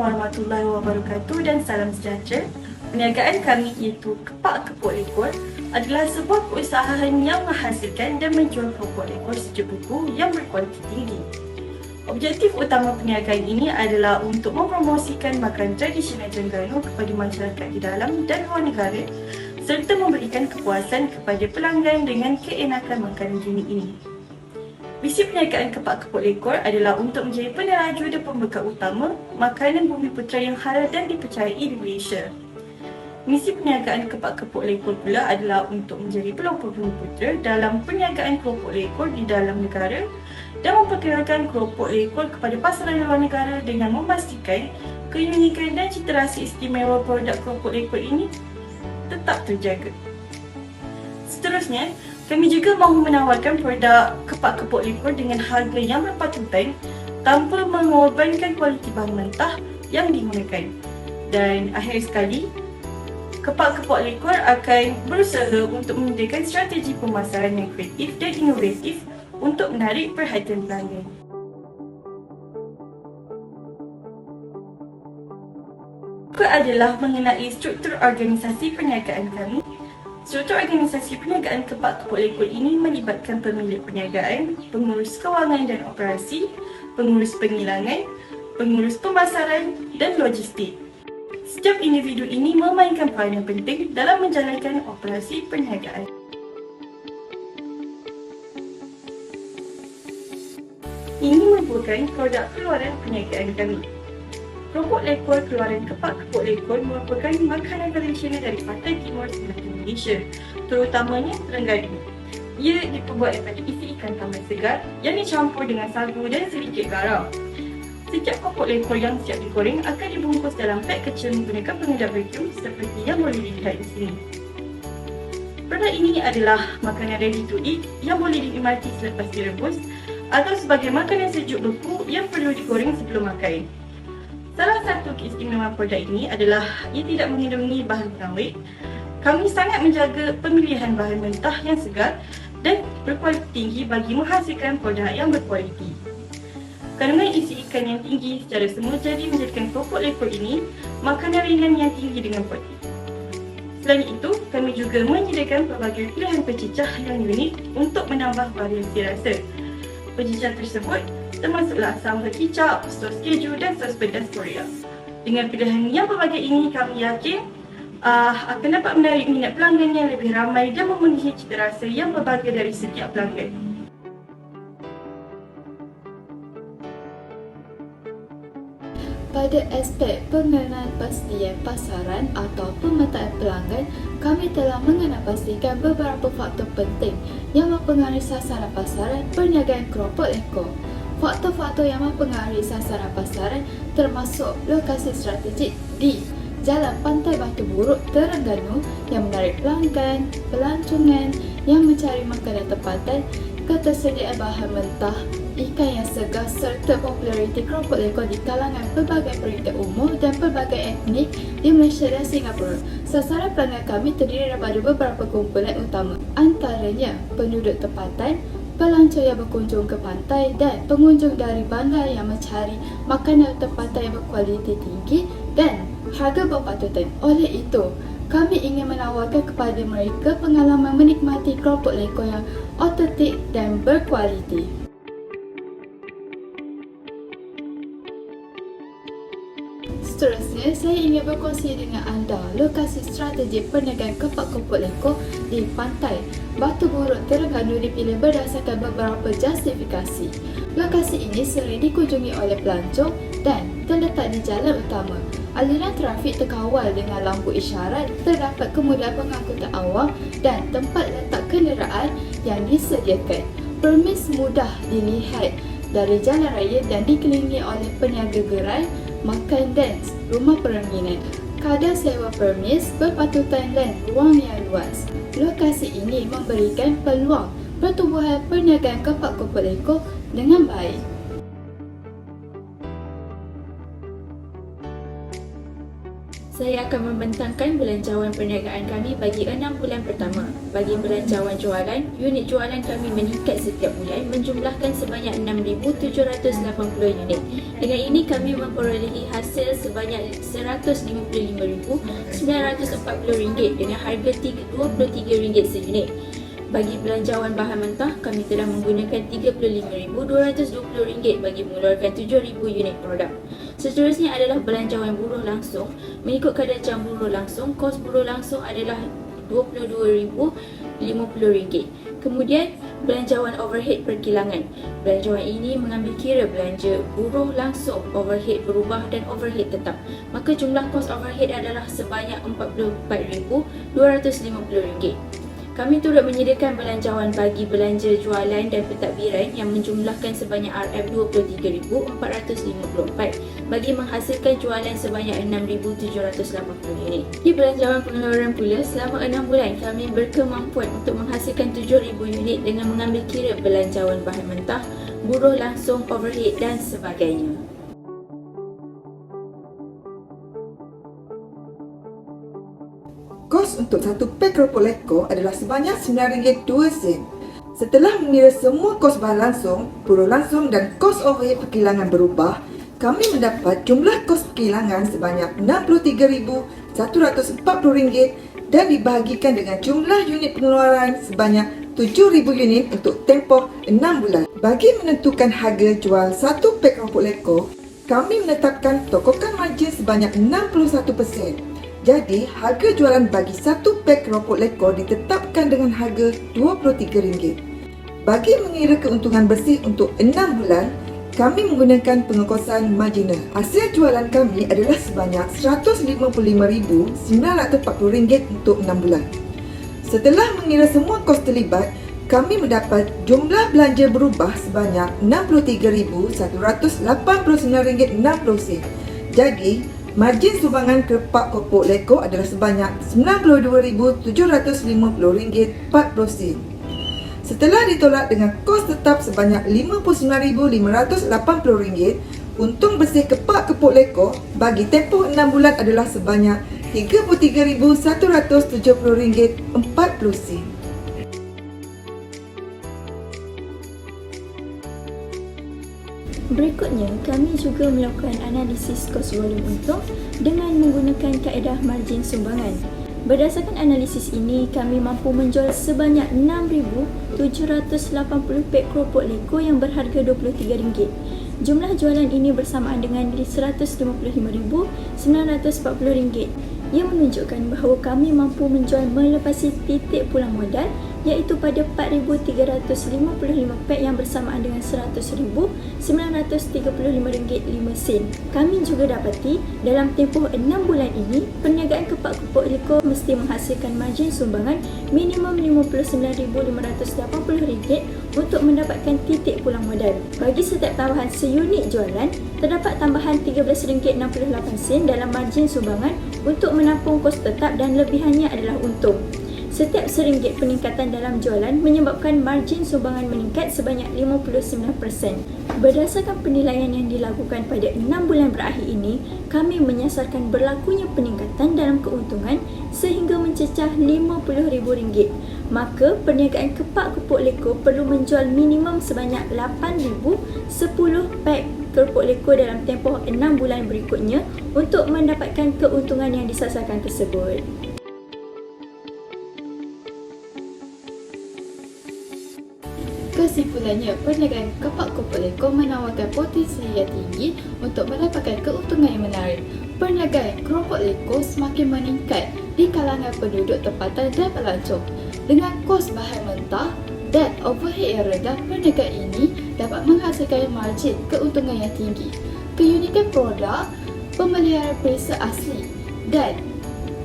warahmatullahi wabarakatuh dan salam sejahtera. Perniagaan kami iaitu Kepak Kepok Lekor adalah sebuah perusahaan yang menghasilkan dan menjual keropok lekor sejuk beku yang berkualiti tinggi. Objektif utama perniagaan ini adalah untuk mempromosikan makanan tradisional Terengganu kepada masyarakat di dalam dan luar negara serta memberikan kepuasan kepada pelanggan dengan keenakan makanan unik ini. Visi perniagaan Kepak Kepok Lekor adalah untuk menjadi peneraju dan pembekal utama makanan bumi putera yang halal dan dipercayai di Malaysia. Misi perniagaan Kepak Kepok Lekor pula adalah untuk menjadi pelopor bumi putera dalam perniagaan keropok lekor di dalam negara dan memperkenalkan keropok lekor kepada pasaran luar negara dengan memastikan keunikan dan cita rasa istimewa produk keropok lekor ini tetap terjaga. Seterusnya, kami juga mahu menawarkan produk Kepak Kepok Lekor dengan harga yang berpatutan tanpa mengorbankan kualiti bahan mentah yang digunakan. Dan akhir sekali, Kepak Kepok Lekor akan berusaha untuk menyediakan strategi pemasaran yang kreatif dan inovatif untuk menarik perhatian pelanggan. Kedua adalah mengenai struktur organisasi perniagaan kami. Struktur organisasi perniagaan Kepak Kepok Lekor ini melibatkan pemilik perniagaan, pengurus kewangan dan operasi, pengurus penghilangan, pengurus pemasaran dan logistik. Setiap individu ini memainkan peranan penting dalam menjalankan operasi perniagaan. Ini merupakan produk keluaran perniagaan kami. Keropok lekor keluaran Kepak Kepok Lekor merupakan makanan tradisional dari pantai timur selatan Malaysia, terutamanya Terengganu. Ia diperbuat daripada isi ikan tambal segar yang dicampur dengan sagu dan sedikit garam. Setiap keropok lekor yang siap digoreng akan dibungkus dalam pack kecil menggunakan pengedap vacuum seperti yang boleh dilihat di sini. Produk ini adalah makanan ready to eat yang boleh dinikmati selepas direbus atau sebagai makanan sejuk beku yang perlu digoreng sebelum makan. Salah satu keistimewaan produk ini adalah ia tidak mengandungi bahan pengawet. Kami sangat menjaga pemilihan bahan mentah yang segar dan berkualiti tinggi bagi menghasilkan produk yang berkualiti. Kandungan isi ikan yang tinggi secara semula jadi menjadikan keropok lekor ini makanan ringan yang tinggi dengan protein. Selain itu, kami juga menyediakan pelbagai pilihan pecicah yang unik untuk menambah variasi rasa. Pecicah tersebut termasuklah sambal kicap, sos keju dan sos pedas Korea. Dengan pilihan yang berbagai ini, kami yakin akan dapat menarik minat pelanggan yang lebih ramai dan memenuhi cita rasa yang berbagai dari setiap pelanggan. Pada aspek pengenalan pasdian pasaran atau pemetaan pelanggan, kami telah mengenal pastikan beberapa faktor penting yang mempengaruhi sasaran pasaran perniagaan keropok lekor. Faktor-faktor yang mempengaruhi sasaran pasaran termasuk lokasi strategik di Jalan Pantai Batu Buruk, Terengganu yang menarik pelanggan, pelancongan yang mencari makanan tempatan, ketersediaan bahan mentah, ikan yang segar serta populariti keropok lekor di kalangan pelbagai peringkat umur dan pelbagai etnik di Malaysia dan Singapura. Sasaran pelanggan kami terdiri daripada beberapa komponen utama, antaranya penduduk tempatan, pelancong yang berkunjung ke pantai dan pengunjung dari bandar yang mencari makanan tempatan yang berkualiti tinggi dan harga berpatutan. Oleh itu, kami ingin menawarkan kepada mereka pengalaman menikmati keropok lekor yang autentik dan berkualiti. Seterusnya, saya ingin berkongsi dengan anda lokasi strategi perniagaan Kepak Kepok Lekor di Pantai Batu Buruk, Terengganu dipilih berdasarkan beberapa justifikasi. Lokasi ini sering dikunjungi oleh pelancong dan terletak di jalan utama. Aliran trafik terkawal dengan lampu isyarat, terdapat kemudahan pengangkutan awam dan tempat letak kenderaan yang disediakan. Permis mudah dilihat dari jalan raya dan dikelilingi oleh peniaga gerai, makan dan rumah perminan. Kadar sewa permis berpatutan dan ruang yang luas. Lokasi ini memberikan peluang pertumbuhan perniagaan Kepak Kepok Lekor dengan baik. Saya akan membentangkan belanjawan perniagaan kami bagi 6 bulan pertama. Bagi belanjawan jualan, unit jualan kami meningkat setiap bulan menjumlahkan sebanyak 6,780 unit. Dengan ini kami memperolehi hasil sebanyak RM155,940 dengan harga RM23 seunit. Bagi belanjawan bahan mentah, kami telah menggunakan RM35,220 bagi mengeluarkan 7,000 unit produk. Seterusnya adalah belanjawan buruh langsung. Mengikut kadar jam buruh langsung, kos buruh langsung adalah RM22,050. Kemudian, belanjawan overhead perkilangan. Belanjawan ini mengambil kira belanja buruh langsung, overhead berubah dan overhead tetap. Maka jumlah kos overhead adalah sebanyak RM44,250. Kami turut menyediakan belanjawan bagi belanja jualan dan pentadbiran yang menjumlahkan sebanyak RM23,454 bagi menghasilkan jualan sebanyak 6,780 unit. Di belanjawan pengeluaran pula, selama 6 bulan kami berkemampuan untuk menghasilkan 7,000 unit dengan mengambil kira belanjawan bahan mentah, buruh langsung, overhead dan sebagainya. Kos untuk satu pek keropok leko adalah sebanyak RM9.02. Setelah mengira semua kos bahan langsung, buruh langsung dan kos overhead perkilangan berubah, kami mendapat jumlah kos perkilangan sebanyak RM63,140 dan dibahagikan dengan jumlah unit pengeluaran sebanyak 7,000 unit untuk tempoh 6 bulan. Bagi menentukan harga jual satu pek keropok leko, kami menetapkan tokokan margin sebanyak 61%. Jadi, harga jualan bagi satu pek keropok leko ditetapkan dengan harga RM23. Bagi mengira keuntungan bersih untuk 6 bulan, kami menggunakan pengekosan marginal. Hasil jualan kami adalah sebanyak RM155,940 untuk 6 bulan. Setelah mengira semua kos terlibat, kami mendapat jumlah belanja berubah sebanyak RM63,189,60. Jadi, margin sumbangan kepak keropok leko adalah sebanyak RM92,750,40. Setelah ditolak dengan kos tetap sebanyak RM59,580, untung bersih kepak keropok leko bagi tempoh 6 bulan adalah sebanyak RM33,170,40. Berikutnya, kami juga melakukan analisis kos volume untung dengan menggunakan kaedah margin sumbangan. Berdasarkan analisis ini, kami mampu menjual sebanyak 6,780 pek keropok leko yang berharga RM23. Jumlah jualan ini bersamaan dengan RM155,940. Ia menunjukkan bahawa kami mampu menjual melepasi titik pulang modal iaitu pada 4,355 pek yang bersamaan dengan RM100,935.5 sen. Kami juga dapati dalam tempoh 6 bulan ini, perniagaan kepak keropok leko mesti menghasilkan margin sumbangan minimum RM55,580 untuk mendapatkan titik pulang modal. Bagi setiap tambahan seunit jualan, terdapat tambahan RM13.68 dalam margin sumbangan untuk menampung kos tetap dan lebihannya adalah untung. Setiap RM1 peningkatan dalam jualan menyebabkan margin sumbangan meningkat sebanyak 59%. Berdasarkan penilaian yang dilakukan pada 6 bulan berakhir ini, kami menyasarkan berlakunya peningkatan dalam keuntungan sehingga mencecah RM50,000. Maka, perniagaan kepak keropok leko perlu menjual minimum sebanyak 8,010 pek keropok leko dalam tempoh 6 bulan berikutnya untuk mendapatkan keuntungan yang disasarkan tersebut. Kesimpulannya, perniagaan kepak keropok leko menawarkan potensi yang tinggi untuk mendapatkan keuntungan yang menarik. Perniagaan keropok leko semakin meningkat di kalangan penduduk tempatan dan pelancong. Dengan kos bahan mentah dan overhead yang rendah, perniagaan ini dapat menghasilkan margin keuntungan yang tinggi. Keunikan produk, pemeliharaan perisa asli dan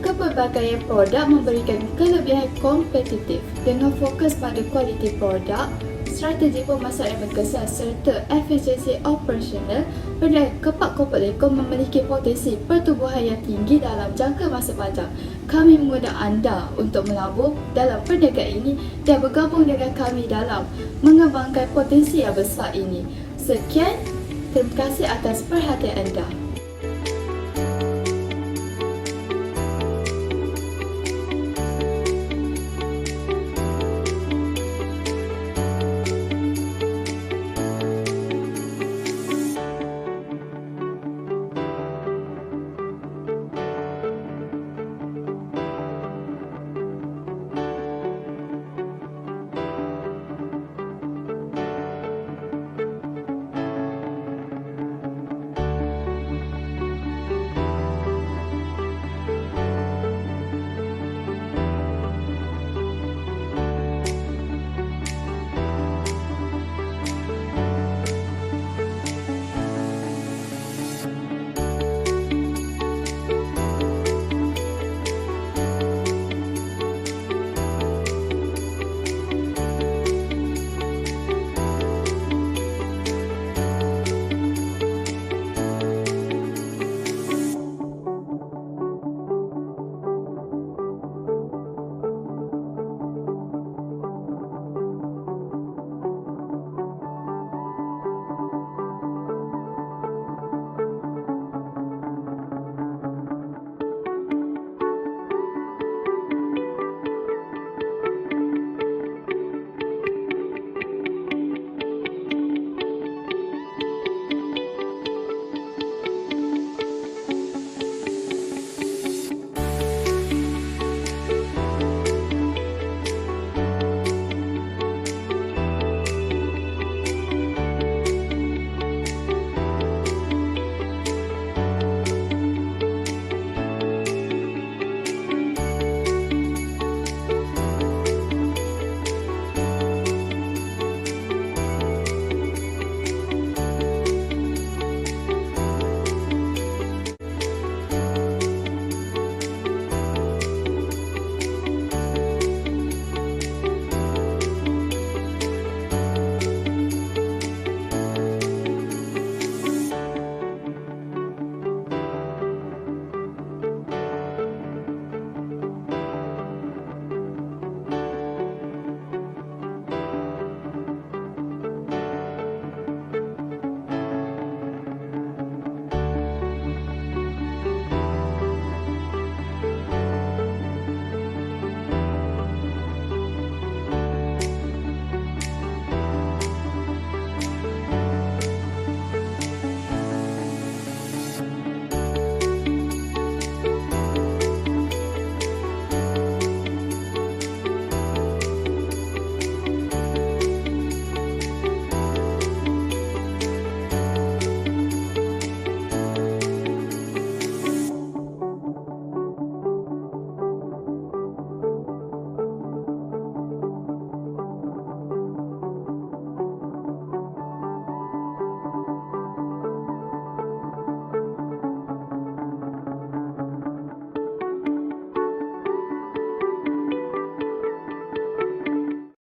kepelbagaian produk memberikan kelebihan kompetitif dengan fokus pada kualiti produk, strategi pemasaran yang berkesan serta efisiensi operasional. Perniagaan kepak keropok leko memiliki potensi pertumbuhan yang tinggi dalam jangka masa panjang. Kami mengundang anda untuk melabur dalam perniagaan ini dan bergabung dengan kami dalam mengembangkan potensi yang besar ini. Sekian, terima kasih atas perhatian anda.